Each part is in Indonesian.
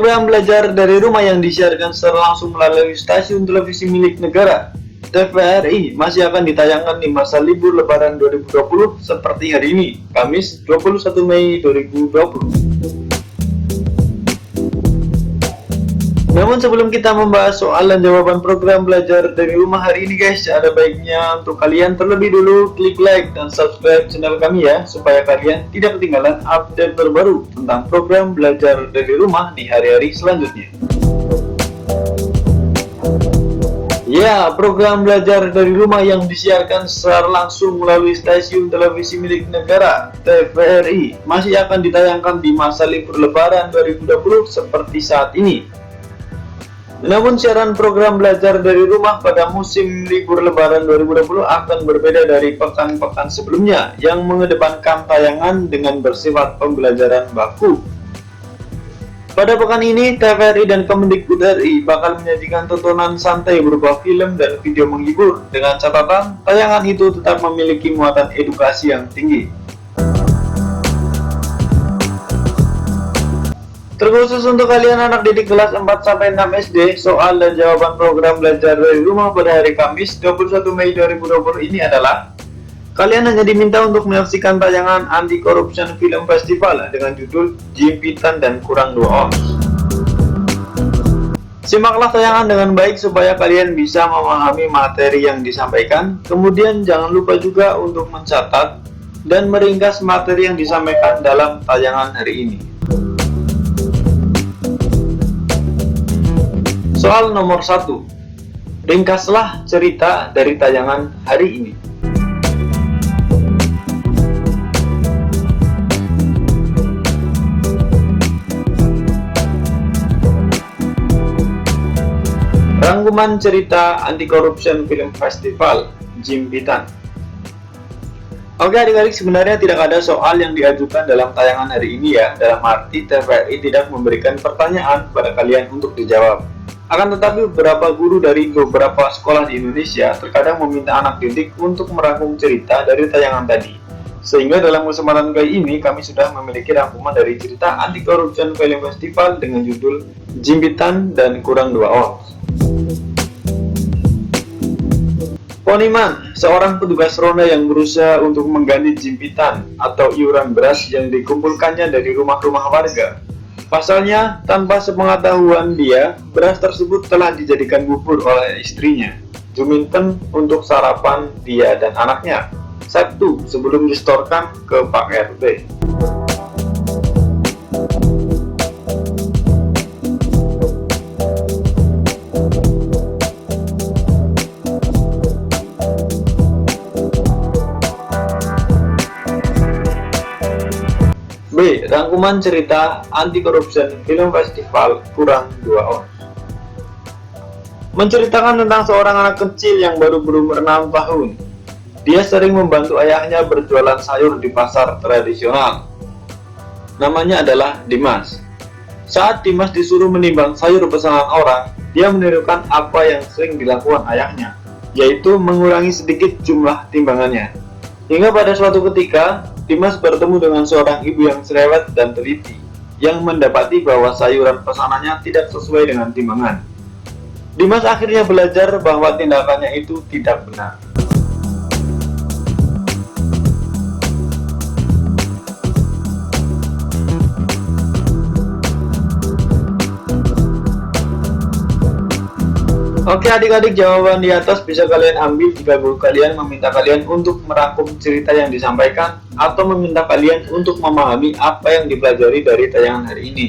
Program belajar dari rumah yang disiarkan secara langsung melalui stasiun televisi milik negara, TVRI, masih akan ditayangkan di masa libur Lebaran 2020 seperti hari ini, Kamis 21 Mei 2020. Namun sebelum kita membahas soal dan jawaban program belajar dari rumah hari ini guys, ada baiknya untuk kalian terlebih dulu klik like dan subscribe channel kami ya, supaya kalian tidak ketinggalan update terbaru tentang program belajar dari rumah di hari-hari selanjutnya. Ya, program belajar dari rumah yang disiarkan secara langsung melalui stasiun televisi milik negara, TVRI, masih akan ditayangkan di masa libur Lebaran 2020 seperti saat ini. Namun siaran program belajar dari rumah pada musim libur Lebaran 2020 akan berbeda dari pekan-pekan sebelumnya yang mengedepankan tayangan dengan bersifat pembelajaran baku. Pada pekan ini, TVRI dan Kemendikbud RI bakal menyajikan tontonan santai berupa film dan video menghibur, dengan catatan tayangan itu tetap memiliki muatan edukasi yang tinggi. Terkhusus untuk kalian anak didik kelas 4-6 SD, soal dan jawaban program belajar dari rumah pada hari Kamis 21 Mei 2020 ini adalah: kalian hanya diminta untuk menyaksikan tayangan Anti Corruption Film Festival dengan judul Jimpitan dan Kurang 2 Ons. Simaklah tayangan dengan baik supaya kalian bisa memahami materi yang disampaikan. Kemudian jangan lupa juga untuk mencatat dan meringkas materi yang disampaikan dalam tayangan hari ini. Soal nomor 1. Ringkaslah cerita dari tayangan hari ini. Rangkuman cerita Anti Corruption Film Festival, Jimpitan. Oke adik-adik, sebenarnya tidak ada soal yang diajukan dalam tayangan hari ini ya, dalam arti TVRI tidak memberikan pertanyaan pada kalian untuk dijawab. Akan tetapi beberapa guru dari beberapa sekolah di Indonesia terkadang meminta anak didik untuk merangkum cerita dari tayangan tadi. Sehingga dalam kesempatan kali ini kami sudah memiliki rangkuman dari cerita Anti Corruption Film Festival dengan judul Jimpitan dan Kurang 2 Ons. Poniman, seorang petugas ronda yang berusaha untuk mengganti jimpitan atau iuran beras yang dikumpulkannya dari rumah-rumah warga. Pasalnya, tanpa sepengetahuan dia, beras tersebut telah dijadikan bubur oleh istrinya, Juminten, untuk sarapan dia dan anaknya, Sabtu sebelum disetorkan ke Pak RT. B. Rangkuman cerita Anti Corruption Film Festival Kurang 2 Ons. Menceritakan tentang seorang anak kecil yang baru berumur 6 tahun. Dia sering membantu ayahnya berjualan sayur di pasar tradisional. Namanya adalah Dimas. Saat Dimas disuruh menimbang sayur pesanan orang, dia menirukan apa yang sering dilakukan ayahnya, yaitu mengurangi sedikit jumlah timbangannya. Hingga pada suatu ketika, Dimas bertemu dengan seorang ibu yang cerewet dan teliti, yang mendapati bahwa sayuran pesanannya tidak sesuai dengan timbangan. Dimas akhirnya belajar bahwa tindakannya itu tidak benar. Oke adik-adik, jawaban di atas bisa kalian ambil jika guru kalian meminta kalian untuk merangkum cerita yang disampaikan atau meminta kalian untuk memahami apa yang dipelajari dari tayangan hari ini.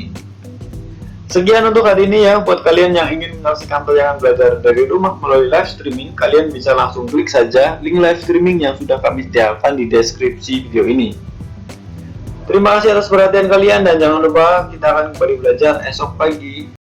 Sekian untuk hari ini ya. Buat kalian yang ingin menyaksikan tayangan belajar dari rumah melalui live streaming, kalian bisa langsung klik saja link live streaming yang sudah kami sediakan di deskripsi video ini. Terima kasih atas perhatian kalian dan jangan lupa kita akan kembali belajar esok pagi.